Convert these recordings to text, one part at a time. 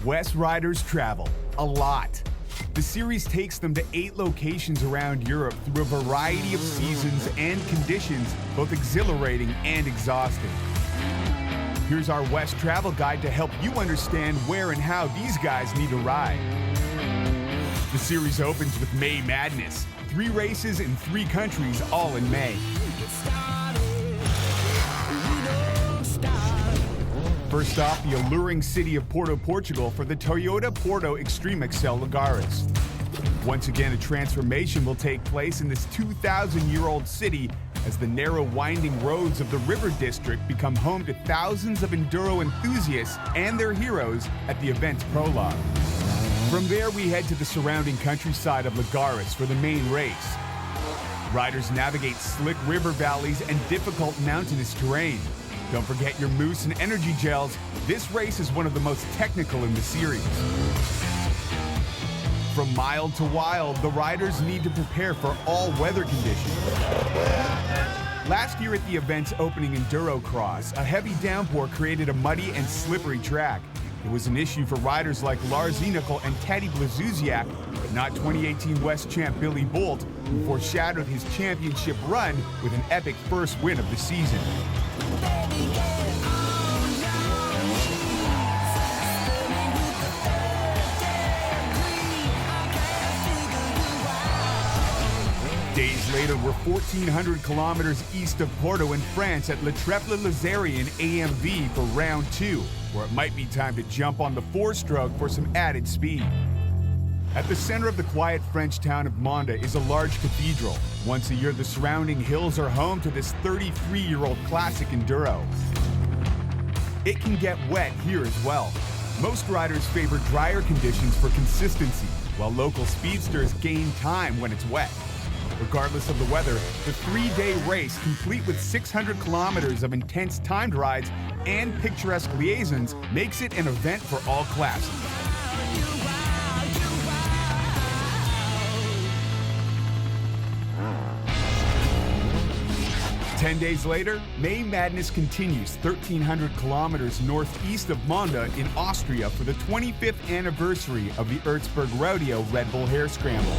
WESS riders travel a lot. The series takes them to 8 locations around Europe through a variety of seasons and conditions, both exhilarating and exhausting. Here's our WESS travel guide to help you understand where and how these guys need to ride. The series opens with May Madness, 3 races in 3 countries, all in May. First off, the alluring city of Porto, Portugal for the Toyota Porto Extreme Excel Lagares. Once again, a transformation will take place in this 2,000-year-old city as the narrow, winding roads of the river district become home to thousands of enduro enthusiasts and their heroes at the event's prologue. From there, we head to the surrounding countryside of Lagares for the main race. Riders navigate slick river valleys and difficult mountainous terrain. Don't forget your mousse and energy gels. This race is one of the most technical in the series. From mild to wild, the riders need to prepare for all weather conditions. Last year at the event's opening Enduro Cross, a heavy downpour created a muddy and slippery track. It was an issue for riders like Lars Enokel and Teddy Blazusiak, but not 2018 WESS champ Billy Bolt, who foreshadowed his championship run with an epic first win of the season. Days later, we're 1,400 kilometers east of Porto in France at Trefle Lozerien AMV for round 2, where it might be time to jump on the 4-stroke for some added speed. At the center of the quiet French town of Monda is a large cathedral. Once a year, the surrounding hills are home to this 33-year-old Classic Enduro. It can get wet here as well. Most riders favor drier conditions for consistency, while local speedsters gain time when it's wet. Regardless of the weather, the 3-day race, complete with 600 kilometers of intense timed rides and picturesque liaisons, makes it an event for all classes. 10 days later, May Madness continues 1,300 kilometers northeast of Monda in Austria for the 25th anniversary of the Erzbergrodeo Red Bull Hare Scramble.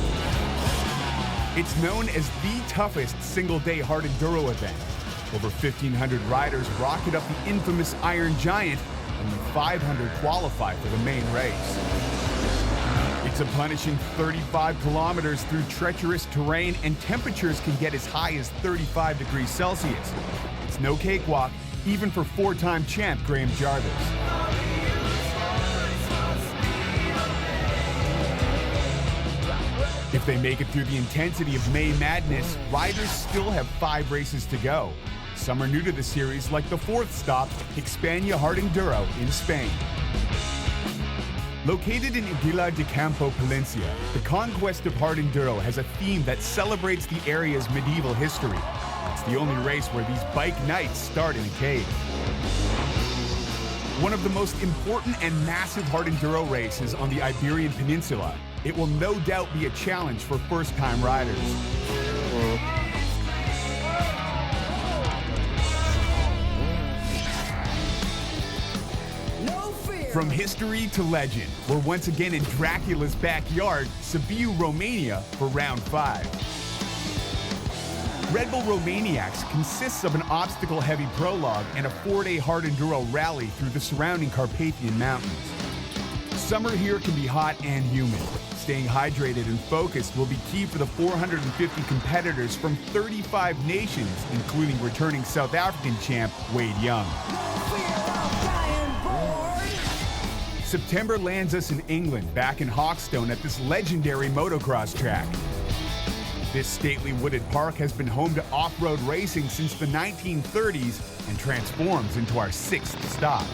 It's known as the toughest single-day hard enduro event. Over 1,500 riders rocket up the infamous Iron Giant, and 500 qualify for the main race. It's a punishing 35 kilometers through treacherous terrain, and temperatures can get as high as 35 degrees Celsius. It's no cakewalk, even for 4-time champ Graham Jarvis. If they make it through the intensity of May Madness, riders still have 5 races to go. Some are new to the series, like the 4th stop, Hixpania Hard Enduro in Spain. Located in Aguilar de Campo, Palencia, the conquest of hard enduro has a theme that celebrates the area's medieval history. It's the only race where these bike nights start in a cave. One of the most important and massive hard enduro races on the Iberian Peninsula, it will no doubt be a challenge for first-time riders. From history to legend, we're once again in Dracula's backyard, Sibiu, Romania, for round 5. Red Bull Romaniacs consists of an obstacle-heavy prologue and a 4-day hard enduro rally through the surrounding Carpathian Mountains. Summer here can be hot and humid. Staying hydrated and focused will be key for the 450 competitors from 35 nations, including returning South African champ Wade Young. September lands us in England, back in Hawkstone at this legendary motocross track. This stately wooded park has been home to off-road racing since the 1930s and transforms into our 6th stop.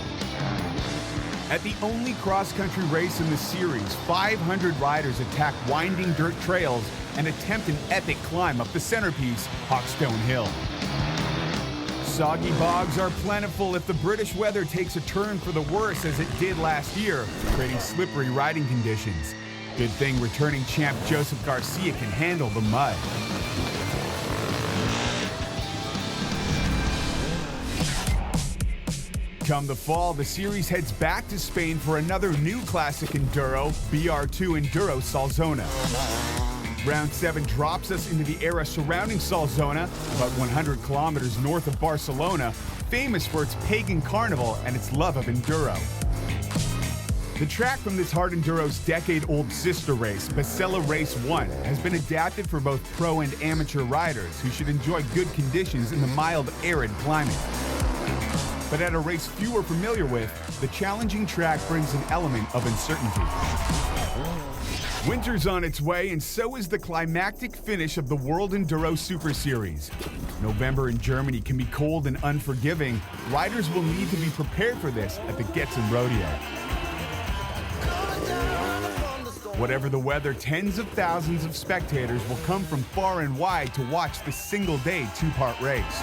At the only cross-country race in the series, 500 riders attack winding dirt trails and attempt an epic climb up the centerpiece, Hawkstone Hill. Soggy bogs are plentiful if the British weather takes a turn for the worse, as it did last year, creating slippery riding conditions. Good thing returning champ Joseph Garcia can handle the mud. Come the fall, the series heads back to Spain for another new Classic Enduro, BR2 Enduro Solsona. Round 7 drops us into the area surrounding Solsona, about 100 kilometers north of Barcelona, famous for its pagan carnival and its love of enduro. The track from this Hard Enduro's decade-old sister race, Bacella Race 1, has been adapted for both pro and amateur riders who should enjoy good conditions in the mild, arid climate. But at a race few are familiar with, the challenging track brings an element of uncertainty. Winter's on its way, and so is the climactic finish of the World Enduro Super Series. November in Germany can be cold and unforgiving. Riders will need to be prepared for this at the Getzenrodeo. Whatever the weather, tens of thousands of spectators will come from far and wide to watch the single-day two-part race.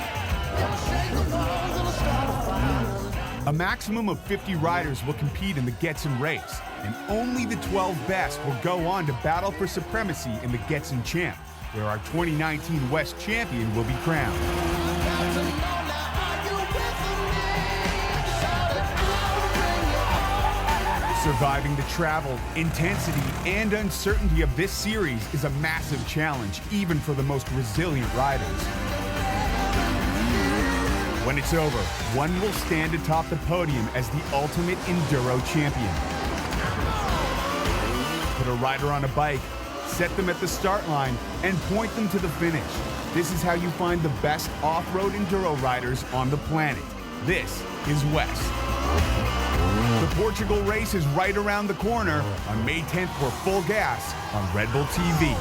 A maximum of 50 riders will compete in the Getzen race, and only the 12 best will go on to battle for supremacy in the Getzen Champ, where our 2019 WESS champion will be crowned. Surviving the travel, intensity, and uncertainty of this series is a massive challenge, even for the most resilient riders. When it's over, one will stand atop the podium as the ultimate Enduro champion. Put a rider on a bike, set them at the start line, and point them to the finish. This is how you find the best off-road Enduro riders on the planet. This is WESS. The Portugal race is right around the corner. On May 10th, we're full gas on Red Bull TV.